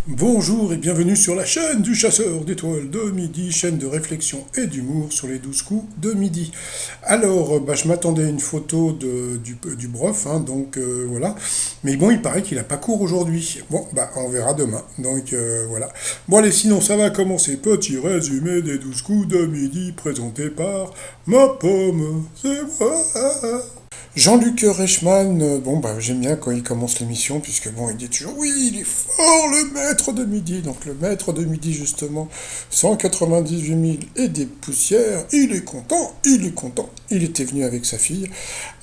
Bonjour et bienvenue sur la chaîne du chasseur d'étoiles de midi, chaîne de réflexion et d'humour sur les 12 coups de midi. Alors, je m'attendais à une photo du prof, hein, donc voilà. Mais bon, il paraît qu'il a pas cours aujourd'hui. Bon, on verra demain. Donc voilà. Bon, allez, sinon ça va commencer. Petit résumé des 12 coups de midi présenté par ma pomme. C'est moi. Jean-Luc Reichmann, j'aime bien quand il commence l'émission, puisque bon, il dit toujours, oui, il est fort, le maître de midi. Donc le maître de midi, justement, 198 000 et des poussières, il est content, il est content. Il était venu avec sa fille.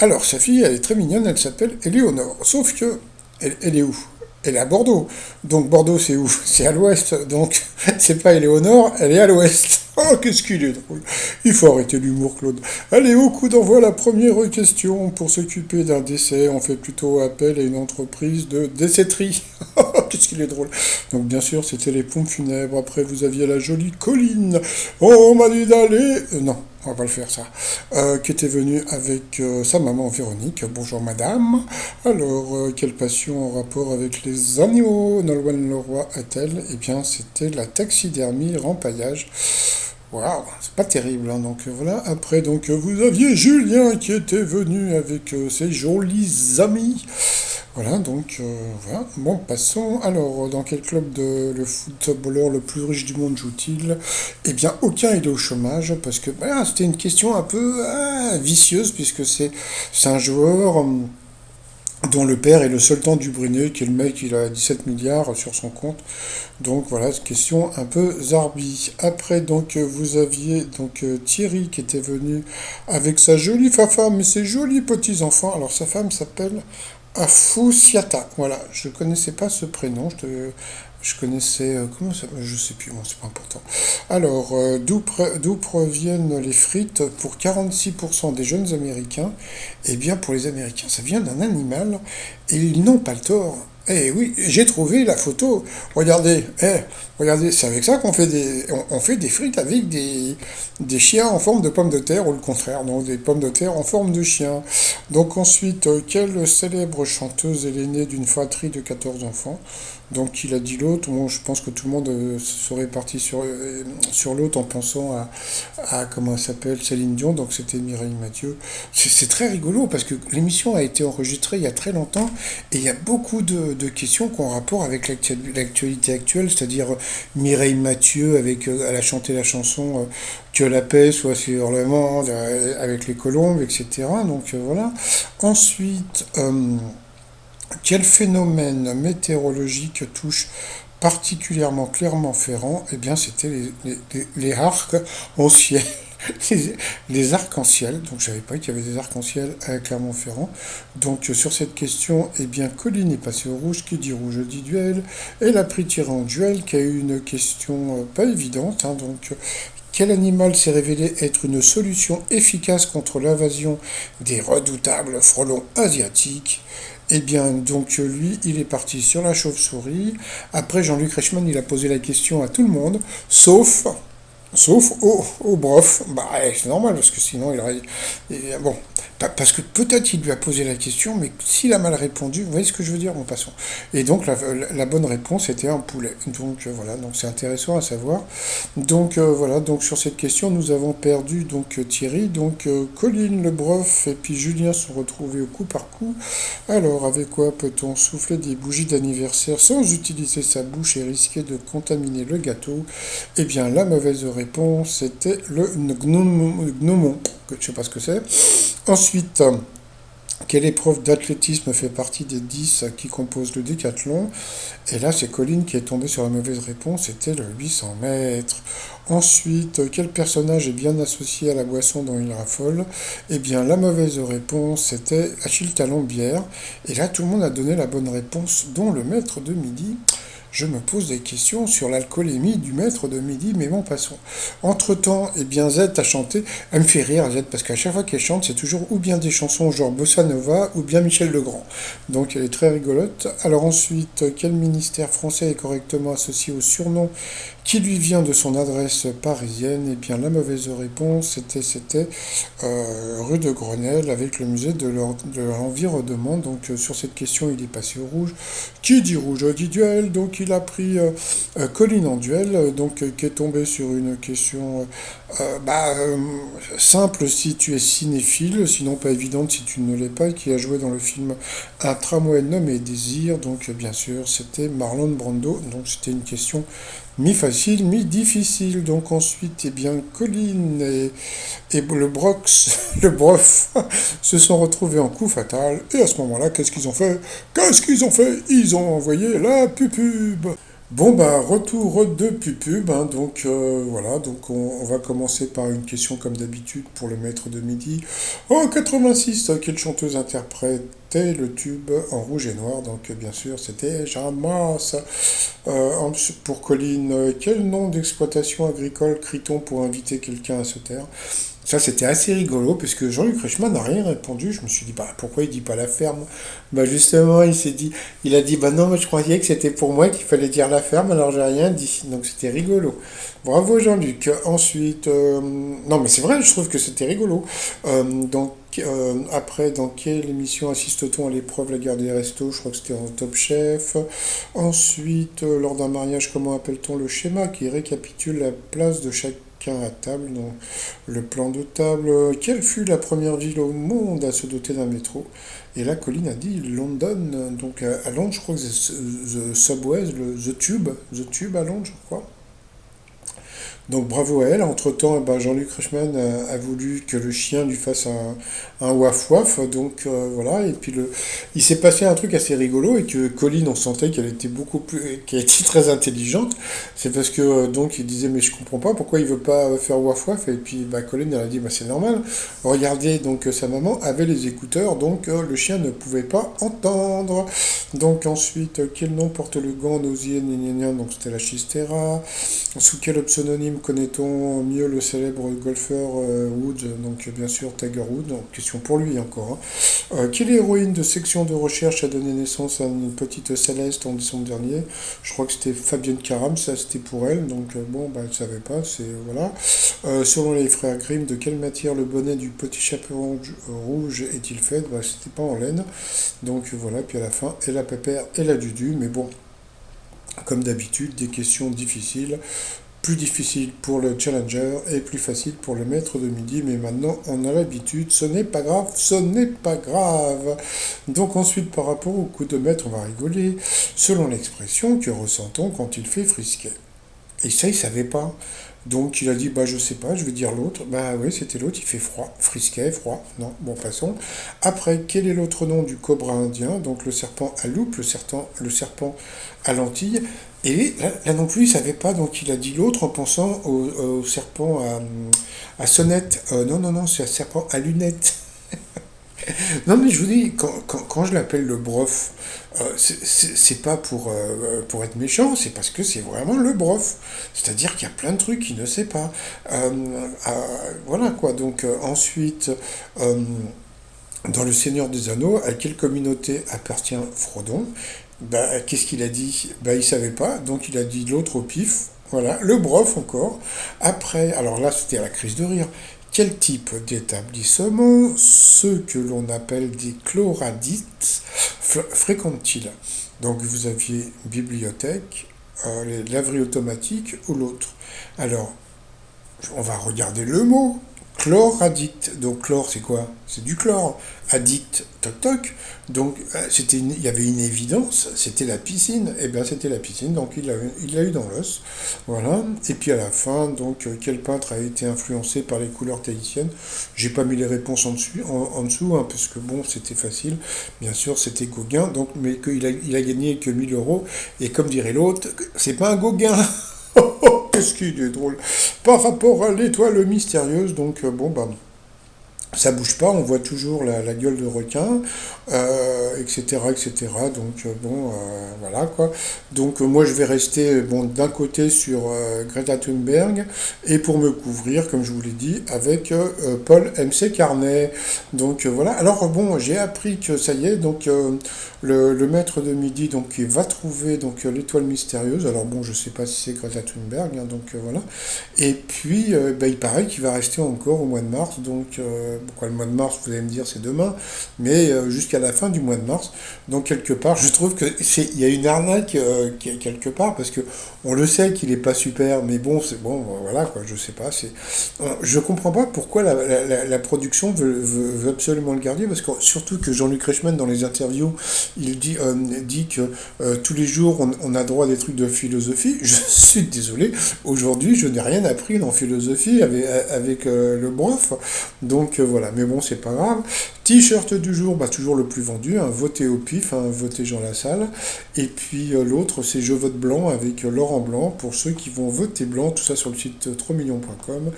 Alors, sa fille, elle est très mignonne, elle s'appelle Éléonore. Sauf que, elle est où? Elle est à Bordeaux. Donc Bordeaux, c'est où? C'est à l'ouest. Donc, c'est pas Éléonore, elle est à l'ouest. Oh, qu'est-ce qu'il est drôle. Il faut arrêter l'humour, Claude. Allez, au coup d'envoi, la première question. Pour s'occuper d'un décès, on fait plutôt appel à une entreprise de déchetterie. Qu'est-ce qu'il est drôle. Donc, bien sûr, c'était les pompes funèbres. Après, vous aviez la jolie Colline. On m'a dit d'aller... non, on va pas le faire, ça. Qui était venue avec sa maman Véronique. Bonjour, madame. Alors, quelle passion en rapport avec les animaux Nolwenn Leroy a-t-elle? Eh bien, c'était la taxidermie, rempaillage. Waouh, c'est pas terrible, hein. Donc voilà. Après, vous aviez Julien qui était venu avec ses jolis amis. Voilà, voilà. Bon, passons. Alors, dans quel club de le footballeur le plus riche du monde joue-t-il? Eh bien, aucun, il est au chômage, parce que voilà, c'était une question un peu vicieuse, puisque c'est un joueur dont le père est le sultan du Brunei, qui est le mec, il a 17 milliards sur son compte. Donc voilà, question un peu zarbi. Après, vous aviez Thierry qui était venu avec sa jolie femme et ses jolis petits-enfants. Alors sa femme s'appelle Afousiata. Voilà, je ne connaissais pas ce prénom. Je connaissais... comment ça... Je sais plus, bon, c'est pas important. Alors, d'où proviennent les frites pour 46% des jeunes Américains? Eh bien, pour les Américains, ça vient d'un animal et ils n'ont pas le tort. Eh oui, j'ai trouvé la photo. Regardez, regardez, c'est avec ça qu'on fait on fait des frites avec des chiens en forme de pommes de terre, ou le contraire, donc des pommes de terre en forme de chien. Donc ensuite, quelle célèbre chanteuse est l'aînée d'une fratrie de 14 enfants? Donc il a dit l'autre. Bon, je pense que tout le monde serait parti sur l'autre en pensant comment elle s'appelle, Céline Dion. Donc c'était Mireille Mathieu. C'est très rigolo parce que l'émission a été enregistrée il y a très longtemps et il y a beaucoup de questions qui ont rapport avec l'actualité actuelle, c'est-à-dire Mireille Mathieu elle a chanté la chanson Que la paix soit sur le monde avec les colombes, etc. Donc voilà. Ensuite, quel phénomène météorologique touche particulièrement Clermont-Ferrand? Eh bien, c'était les arcs en ciel. Les arcs-en-ciel, donc je savais pas qu'il y avait des arcs-en-ciel à Clermont-Ferrand. Donc sur cette question, eh bien Colline est passé au rouge, qui dit rouge dit duel, et l'a pris tiré en duel, qui a eu une question pas évidente, hein. Quel animal s'est révélé être une solution efficace contre l'invasion des redoutables frelons asiatiques? Eh bien, lui, il est parti sur la chauve-souris. Après, Jean-Luc Reichmann, il a posé la question à tout le monde, sauf au brof. C'est normal, parce que sinon, il aurait... Bon, parce que peut-être il lui a posé la question, mais s'il a mal répondu, vous voyez ce que je veux dire? Bon, passons. Et donc, la bonne réponse était un poulet. Donc, voilà, donc c'est intéressant à savoir. Donc, voilà, donc sur cette question, nous avons perdu Thierry. Donc, Colline, le brof, et puis Julien sont retrouvés au coup par coup. Alors, avec quoi peut-on souffler des bougies d'anniversaire sans utiliser sa bouche et risquer de contaminer le gâteau? Eh bien, la mauvaise réponse, c'était le gnomon, que je ne sais pas ce que c'est. Ensuite, quelle épreuve d'athlétisme fait partie des 10 qui composent le décathlon? Et là, c'est Colline qui est tombée sur la mauvaise réponse, c'était le 800 mètres. Ensuite, quel personnage est bien associé à la boisson dont il raffole? Eh bien, la mauvaise réponse, c'était Achille Talon-Bière. Et là, tout le monde a donné la bonne réponse, dont le maître de midi. Je me pose des questions sur l'alcoolémie du maître de midi, mais bon, passons. Entre-temps, eh bien, Z a chanté. Elle me fait rire, Z, parce qu'à chaque fois qu'elle chante, c'est toujours ou bien des chansons genre Bossa Nova, ou bien Michel Legrand. Donc, elle est très rigolote. Alors ensuite, quel ministère français est correctement associé au surnom qui lui vient de son adresse parisienne. Eh bien, la mauvaise réponse, c'était rue de Grenelle, avec le musée de l'environnement. Donc, sur cette question, il est passé au rouge. Qui dit rouge dit duel. Donc, il a pris Colline en duel, qui est tombé sur une question simple si tu es cinéphile, sinon pas évidente si tu ne l'es pas, qui a joué dans le film Un tramway nommé Désir. Donc, bien sûr, c'était Marlon Brando. Donc, c'était une question mi-facile, mi-difficile. Donc ensuite, eh bien, Colline et le Brox, le Brof, se sont retrouvés en coup fatal. Et à ce moment-là, qu'est-ce qu'ils ont fait? Qu'est-ce qu'ils ont fait? Ils ont envoyé la pupube. Bon, bah, retour de pupube, hein, donc voilà, donc on va commencer par une question comme d'habitude pour le maître de midi. En 86, quelle chanteuse interprétait le tube en rouge et noir? Donc bien sûr, c'était Jamas. Pour Colline, quel nom d'exploitation agricole crie-t-on pour inviter quelqu'un à se taire? Ça, c'était assez rigolo, puisque Jean-Luc Reichmann n'a rien répondu. Je me suis dit, bah, pourquoi il dit pas la ferme? Bah, justement, il a dit, bah non, mais je croyais que c'était pour moi qu'il fallait dire la ferme, alors j'ai rien dit. Donc, c'était rigolo. Bravo, Jean-Luc. Ensuite, non, mais c'est vrai, je trouve que c'était rigolo. Après, dans quelle émission assiste-t-on à l'épreuve La guerre des restos? Je crois que c'était en Top Chef. Ensuite, lors d'un mariage, comment appelle-t-on le schéma qui récapitule la place de chacun à table, donc le plan de table? Quelle fut la première ville au monde à se doter d'un métro? Et là, Colline a dit London. Donc à Londres, je crois que c'est The Subway, The Tube à Londres, je crois. Donc bravo à elle. Entre-temps, eh ben, Jean-Luc Reichmann a voulu que le chien lui fasse un waf-waf. Donc voilà. Et puis il s'est passé un truc assez rigolo et que Colline, on sentait qu'elle était qu'elle était très intelligente. C'est parce que donc il disait mais je comprends pas pourquoi il veut pas faire waf-waf. Et puis bah, Colline elle a dit bah c'est normal. Regardez donc sa maman avait les écouteurs donc le chien ne pouvait pas entendre. Donc ensuite quel nom porte le gant nausier gna gna gna. Donc c'était la Chistera. Sous quel pseudonyme connaît-on mieux le célèbre golfeur Woods? Donc bien sûr Tiger Woods, donc question pour lui encore. Hein. Quelle héroïne de section de recherche a donné naissance à une petite Céleste en décembre dernier? Je crois que c'était Fabienne Caram, ça c'était pour elle, donc bon, bah, elle ne savait pas, c'est voilà. Selon les frères Grimm, de quelle matière le bonnet du petit chaperon rouge est-il fait? Bah, c'était pas en laine, donc voilà, puis à la fin, et la pépère et la dudu, mais bon, comme d'habitude, des questions difficiles. Plus difficile pour le challenger et plus facile pour le maître de midi, mais maintenant on a l'habitude, ce n'est pas grave, ce n'est pas grave. Donc ensuite par rapport au coup de maître, on va rigoler, selon l'expression que ressent-on quand il fait frisquet. Et ça il savait pas. Donc il a dit bah je sais pas, je vais dire l'autre. Bah oui c'était l'autre, il fait froid, frisquet, froid. Non, bon passons. Après, quel est l'autre nom du cobra indien? Donc le serpent à loupe, le serpent à lentille. Et là non plus, il savait pas, donc il a dit l'autre en pensant au serpent à sonnette. Non, non, non, c'est un serpent à lunettes. Non, mais je vous dis, quand je l'appelle le brof, c'est pas pour être méchant, c'est parce que c'est vraiment le brof. C'est-à-dire qu'il y a plein de trucs qu'il ne sait pas. Voilà quoi, donc ensuite, euh, dans Le Seigneur des Anneaux, à quelle communauté appartient Frodon? Bah, qu'est-ce qu'il a dit? Bah, il savait pas, donc il a dit l'autre au pif. Voilà, le brof encore. Après, alors là, c'était la crise de rire. Quel type d'établissement ceux que l'on appelle des chloradites fréquentent-ils? Donc vous aviez bibliothèque, les laveries automatiques ou l'autre. Alors, on va regarder le mot. Chlore addict. Donc chlore c'est quoi? C'est du chlore. Addict, toc toc. Donc il y avait une évidence, c'était la piscine. Et bien c'était la piscine, donc il l'a eu dans l'os. Voilà. Et puis à la fin, donc quel peintre a été influencé par les couleurs tahitiennes? J'ai pas mis les réponses en dessous, hein, parce que bon, c'était facile. Bien sûr, c'était Gauguin, donc, mais il a gagné que 1 000 euros. Et comme dirait l'autre, c'est pas un Gauguin. Qu'est-ce qu'il est drôle. Par rapport à l'étoile mystérieuse, donc bon, bah, ça bouge pas, on voit toujours la gueule de requin, etc., etc. Donc bon, voilà quoi. Donc moi je vais rester bon d'un côté sur Greta Thunberg et pour me couvrir, comme je vous l'ai dit, avec Paul MC Carnet. Donc voilà. Alors bon, j'ai appris que ça y est, donc le maître de midi donc il va trouver donc l'étoile mystérieuse. Alors bon, je sais pas si c'est Greta Thunberg, hein, donc voilà. Et puis, bah, il paraît qu'il va rester encore au mois de mars. Donc, pourquoi le mois de mars, vous allez me dire, c'est demain, mais jusqu'à la fin du mois de mars. Donc, quelque part, je trouve que il y a une arnaque quelque part, parce que on le sait qu'il est pas super, mais bon, c'est bon, voilà, quoi, je sais pas. Je comprends pas pourquoi la production veut absolument le garder, parce que surtout que Jean-Luc Reichmann, dans les interviews, il dit que tous les jours, on a droit à des trucs de philosophie. Je suis désolé, aujourd'hui, je n'ai rien appris en philosophie avec le prof. Donc voilà, mais bon, c'est pas grave. T-shirt du jour, bah, toujours le plus vendu, hein, votez au pif, hein, votez Jean Lassalle. Et puis l'autre, c'est Je vote blanc avec Laurent Blanc, pour ceux qui vont voter blanc, tout ça sur le site 3millions.com.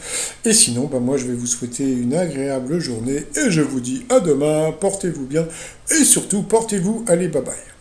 Et sinon, bah, moi je vais vous souhaiter une agréable journée et je vous dis à demain, portez-vous bien et surtout portez-vous, allez bye bye.